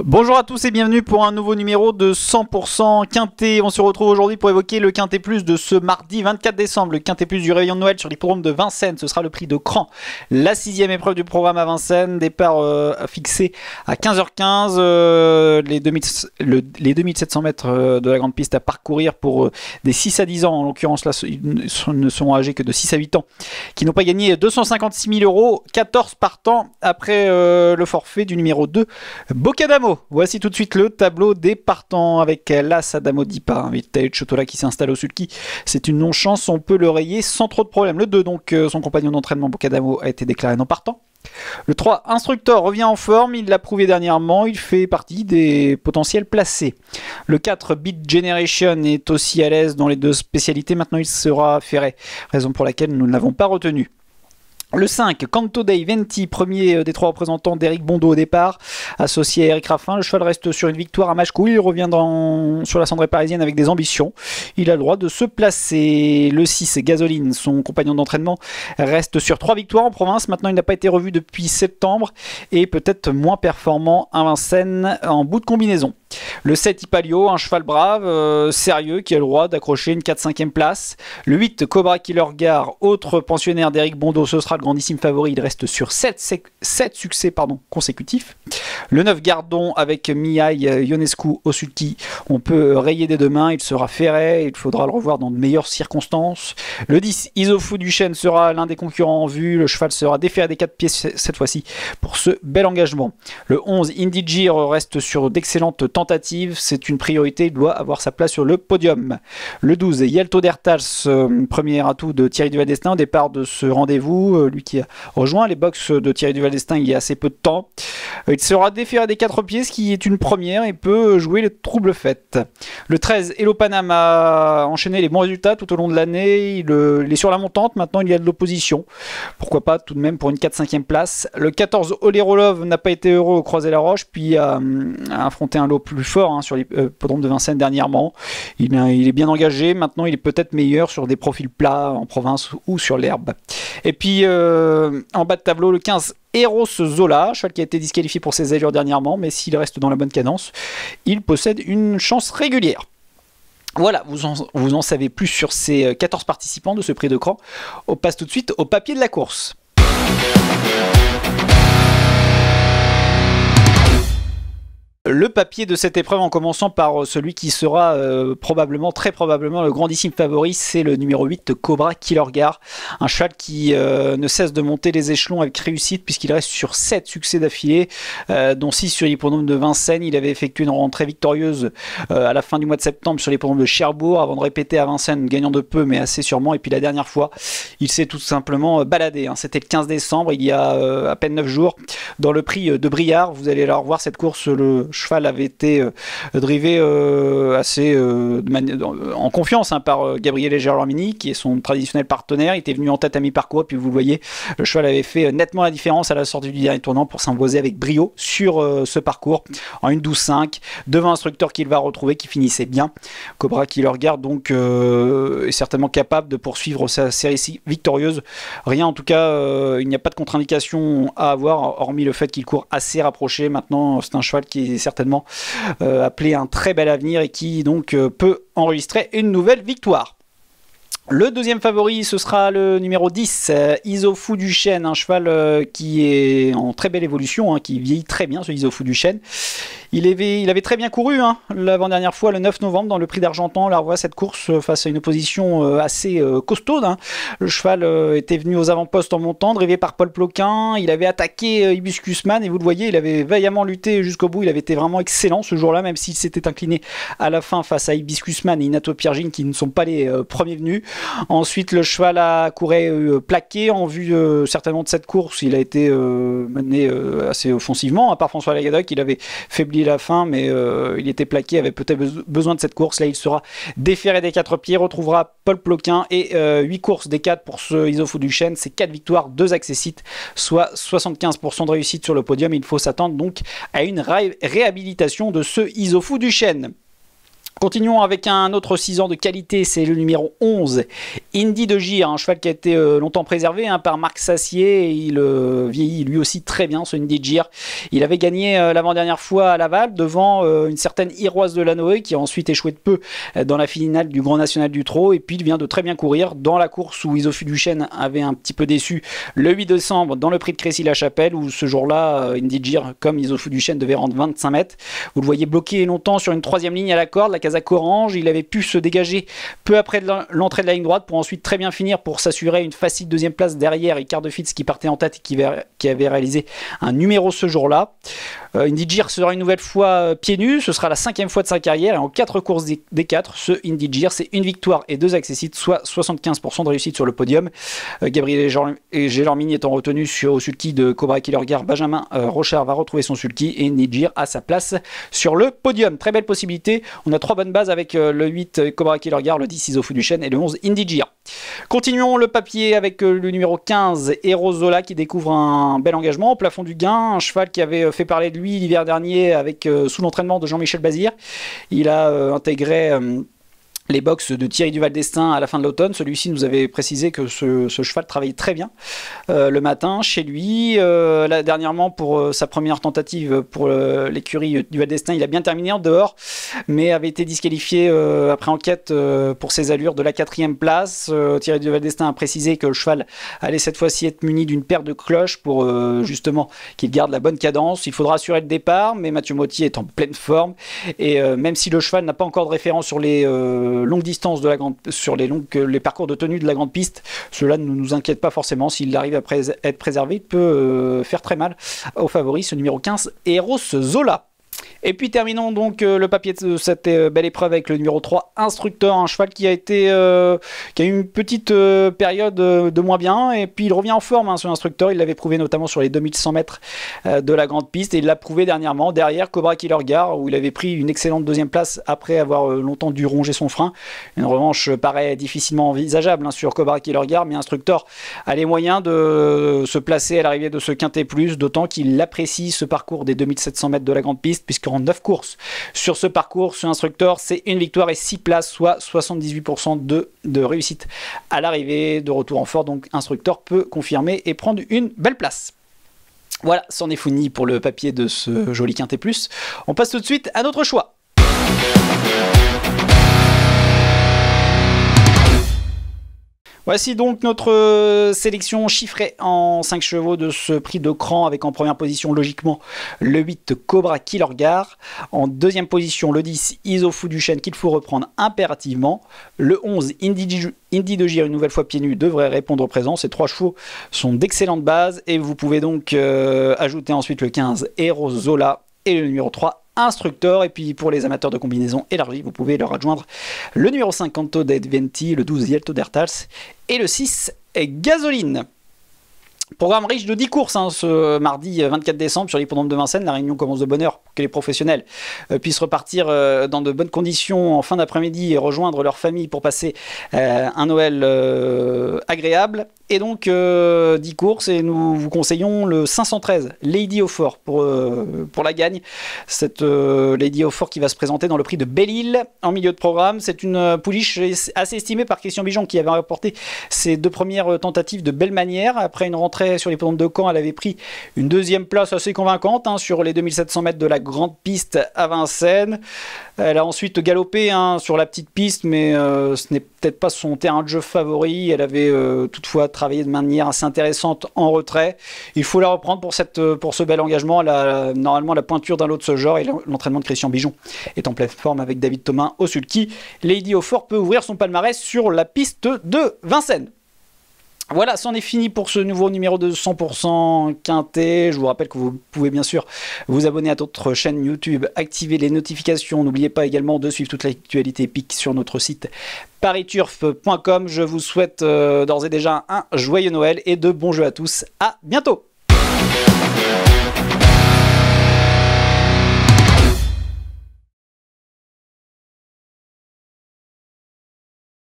Bonjour à tous et bienvenue pour un nouveau numéro de 100% Quintet. On se retrouve aujourd'hui pour évoquer le Quintet Plus de ce mardi 24 décembre. Le Quintet Plus du réveillon de Noël sur l'hippodrome de Vincennes. Ce sera le prix de Cran. La 6e épreuve du programme à Vincennes. Départ fixé à 15h15. Les 2700 mètres de la grande piste à parcourir pour des 6 à 10 ans. En l'occurrence, là, ils ne sont âgés que de 6 à 8 ans. Qui n'ont pas gagné 256 000 €. 14 partants après le forfait du numéro 2, Bocadamo. Voici tout de suite le tableau des partants avec l'As Adamo Dipa, un Vitaly Chotola qui s'installe au sulky. C'est une non-chance, on peut le rayer sans trop de problème. Le 2, donc son compagnon d'entraînement Bocadamo, a été déclaré non partant. Le 3, Instructor, revient en forme, il l'a prouvé dernièrement, il fait partie des potentiels placés. Le 4, Beat Generation, est aussi à l'aise dans les deux spécialités, maintenant il sera ferré, raison pour laquelle nous ne l'avons pas retenu. Le 5, Canto dei Venti, premier des 3 représentants d'Eric Bondo au départ, associé à Eric Raffin. Le cheval reste sur une victoire à Machecou, il revient sur la cendrée parisienne avec des ambitions. Il a le droit de se placer. Le 6, Gasoline, son compagnon d'entraînement, reste sur 3 victoires en province. Maintenant, il n'a pas été revu depuis septembre et peut-être moins performant à Vincennes en bout de combinaison. Le 7, Ipalio, un cheval brave, sérieux, qui a le droit d'accrocher une 4-5e place. Le 8, Cobra Killer Gare, autre pensionnaire d'Eric Bondo, ce sera le grandissime favori, il reste sur 7 succès consécutifs. Le 9, Gardon, avec Mihai Ionescu au sulky, on peut rayer des deux mains, il sera ferré, il faudra le revoir dans de meilleures circonstances. Le 10, Isofou Duchesne, sera l'un des concurrents en vue, le cheval sera déféré des 4 pieds cette fois-ci pour ce bel engagement. Le 11, Indigir, reste sur d'excellentes tentative, c'est une priorité, il doit avoir sa place sur le podium. Le 12, Yelto Dertals, premier atout de Thierry Duval-Destin au départ de ce rendez-vous, lui qui a rejoint les box de Thierry Duval-Destin il y a assez peu de temps. Il sera déféré des 4 pieds, ce qui est une première et peut jouer le trouble fait. Le 13, Hello Panam, a enchaîné les bons résultats tout au long de l'année, il est sur la montante, maintenant il y a de l'opposition, pourquoi pas tout de même pour une 4-5e place. Le 14, Olerolov, n'a pas été heureux au Croisé-la-Roche, puis a affronté un lot plus fort sur l'hippodrome de Vincennes dernièrement. Il est bien engagé, maintenant il est peut-être meilleur sur des profils plats en province ou sur l'herbe. Et puis en bas de tableau, le 15, Eros Zola, cheval qui a été disqualifié pour ses allures dernièrement, mais s'il reste dans la bonne cadence, il possède une chance régulière. Voilà, vous en savez plus sur ces 14 participants de ce prix de Cran. On passe tout de suite au papier de la course. Le papier de cette épreuve, en commençant par celui qui sera très probablement le grandissime favori, c'est le numéro 8, Cobra Killer Gare, un cheval qui ne cesse de monter les échelons avec réussite puisqu'il reste sur 7 succès d'affilée, dont 6 sur l'hippodrome de Vincennes. Il avait effectué une rentrée victorieuse à la fin du mois de septembre sur l'hippodrome de Cherbourg avant de répéter à Vincennes, gagnant de peu mais assez sûrement. Et puis la dernière fois, il s'est tout simplement baladé, c'était le 15 décembre, il y a à peine 9 jours, dans le prix de Briard. Vous allez la revoir cette course, le cheval avait été drivé assez en confiance par Gabriele Germini, qui est son traditionnel partenaire. Il était venu en tête à mi-parcours, puis vous le voyez, le cheval avait fait nettement la différence à la sortie du dernier tournant pour s'imposer avec brio sur ce parcours en 1:12.5 devant Instructor qu'il va retrouver, qui finissait bien. Cobra qui le regarde donc est certainement capable de poursuivre sa série victorieuse. Rien en tout cas, il n'y a pas de contre-indication à avoir, hormis le fait qu'il court assez rapproché. Maintenant, c'est un cheval qui est certainement appelé un très bel avenir et qui donc peut enregistrer une nouvelle victoire. Le deuxième favori, ce sera le numéro 10, Isofou Duchesne, un cheval qui est en très belle évolution, qui vieillit très bien, ce Isofou Duchesne. Il avait très bien couru l'avant-dernière fois, le 9 novembre, dans le prix d'Argentan. On la revoit cette course face à une opposition assez costaude. Le cheval était venu aux avant-postes en montant, drivé par Paul Ploquin. Il avait attaqué Hibiscus Man et vous le voyez, il avait vaillamment lutté jusqu'au bout. Il avait été vraiment excellent ce jour-là, même s'il s'était incliné à la fin face à Hibiscus Man et Inato Piergine, qui ne sont pas les premiers venus. Ensuite, le cheval a couru plaqué en vue certainement de cette course. Il a été mené assez offensivement par François Lagadoc. Il avait faibli publié la fin, mais il était plaqué, avait peut-être besoin de cette course. Là, il sera déféré des 4 pieds, retrouvera Paul Ploquin et 8 courses des 4 pour ce Issoufou Duchesne. C'est 4 victoires, 2 accessites, soit 75% de réussite sur le podium. Il faut s'attendre donc à une réhabilitation de ce Issoufou Duchesne. Continuons avec un autre 6 ans de qualité, c'est le numéro 11, Indy de Gir, un cheval qui a été longtemps préservé par Marc Sassier. Il vieillit lui aussi très bien, ce Indy de Gir. Il avait gagné l'avant-dernière fois à Laval devant une certaine Iroise de Lanoé qui a ensuite échoué de peu dans la finale du Grand National du Trot. Et puis il vient de très bien courir dans la course où Issoufou Duchesne avait un petit peu déçu le 8 décembre dans le prix de Crécy-la-Chapelle, où ce jour-là, Indy de Gir, comme Issoufou Duchesne, devait rendre 25 mètres. Vous le voyez bloqué longtemps sur une 3e ligne à la corde, la casaque orange. Il avait pu se dégager peu après l'entrée de la ligne droite pour ensuite très bien finir pour s'assurer une facile 2e place derrière Ricard de Fitz qui partait en tête et qui avait réalisé un numéro ce jour-là. Indy de Gir sera une nouvelle fois pieds nus, ce sera la 5e fois de sa carrière et en 4 courses des 4, ce Indy de Gir, c'est une victoire et 2 accessites, soit 75% de réussite sur le podium. Gabriel Gélormini étant retenu au sulky de Cobra Killer Gare, Benjamin Rochard va retrouver son sulky et Indy de Gir a sa place sur le podium. Très belle possibilité, on a 3 bonnes bases avec le 8 Cobra Killer Gare, le 10 Issoufou Duchesne et le 11 Indy de Gir. Continuons le papier avec le numéro 15 Eros Zola qui découvre un bel engagement au plafond du gain, un cheval qui avait fait parler de lui l'hiver dernier avec sous l'entraînement de Jean-Michel Bazir. Il a intégré les box de Thierry Duval d'Estaing à la fin de l'automne. Celui-ci nous avait précisé que ce cheval travaillait très bien le matin chez lui. Là, dernièrement, pour sa première tentative pour l'écurie Duval d'Estaing, il a bien terminé en dehors, mais avait été disqualifié après enquête pour ses allures de la 4e place. Thierry Duval d'Estaing a précisé que le cheval allait cette fois-ci être muni d'une paire de cloches pour justement qu'il garde la bonne cadence. Il faudra assurer le départ, mais Mathieu Mottier est en pleine forme et même si le cheval n'a pas encore de référence sur les longue distance sur les parcours de tenue de la grande piste, cela ne nous inquiète pas forcément. S'il arrive à être préservé, il peut faire très mal au favori, ce numéro 15 Eros Zola. Et puis terminons donc le papier de cette belle épreuve avec le numéro 3 Instructeur, un cheval qui a eu une petite période de moins bien et puis il revient en forme, ce Instructeur. Il l'avait prouvé notamment sur les 2100 mètres de la grande piste et il l'a prouvé dernièrement derrière Cobra Killer Gare où il avait pris une excellente 2e place après avoir longtemps dû ronger son frein. Une revanche paraît difficilement envisageable sur Cobra Killer Gare, mais Instructeur a les moyens de se placer à l'arrivée de ce Quintet Plus, d'autant qu'il apprécie ce parcours des 2700 mètres de la grande piste puisqu'en 9 courses sur ce parcours, ce Instructeur, c'est une victoire et 6 places, soit 78% de réussite à l'arrivée, de retour en force. Donc Instructeur peut confirmer et prendre une belle place. Voilà, c'en est fini pour le papier de ce joli Quintet Plus. On passe tout de suite à notre choix. Voici donc notre sélection chiffrée en 5 chevaux de ce prix de cran avec en première position logiquement le 8 Cobra Killer Gare, en 2e position le 10 Issoufou Duchesne qu'il faut reprendre impérativement, le 11 Indy de Gir une nouvelle fois pieds nus devrait répondre présent. Ces 3 chevaux sont d'excellentes bases et vous pouvez donc ajouter ensuite le 15 Eros Zola et le numéro 3 Instructeur. Et puis pour les amateurs de combinaison élargie, vous pouvez leur adjoindre le numéro 5 Canto d'Edventi, le 12 Yelto d'Ertals et le 6 Gasoline. Programme riche de 10 courses ce mardi 24 décembre sur l'hippodrome de Vincennes. La réunion commence de bonne heure pour que les professionnels puissent repartir dans de bonnes conditions en fin d'après-midi et rejoindre leur famille pour passer un Noël agréable. Et donc 10 courses et nous vous conseillons le 513 Lady of Fort pour la gagne. Cette Lady of Fort qui va se présenter dans le prix de Belle-Île en milieu de programme. C'est une pouliche assez estimée par Christian Bijon qui avait rapporté ses 2 premières tentatives de belle manière. Après une rentrée sur l'hippodrome de Caen, elle avait pris une 2e place assez convaincante sur les 2700 mètres de la grande piste à Vincennes. Elle a ensuite galopé sur la petite piste, mais ce n'est peut-être pas son terrain de jeu favori. Elle avait toutefois travaillé de manière assez intéressante en retrait. Il faut la reprendre pour ce bel engagement. Normalement, la pointure d'un lot de ce genre et l'entraînement de Christian Bijon est en pleine forme avec David Thomas au sulky. Lady of Fort peut ouvrir son palmarès sur la piste de Vincennes. Voilà, c'en est fini pour ce nouveau numéro de 100% Quintet. Je vous rappelle que vous pouvez bien sûr vous abonner à notre chaîne YouTube, activer les notifications. N'oubliez pas également de suivre toute l'actualité épique sur notre site pariturf.com. Je vous souhaite d'ores et déjà un joyeux Noël et de bons jeux à tous. À bientôt!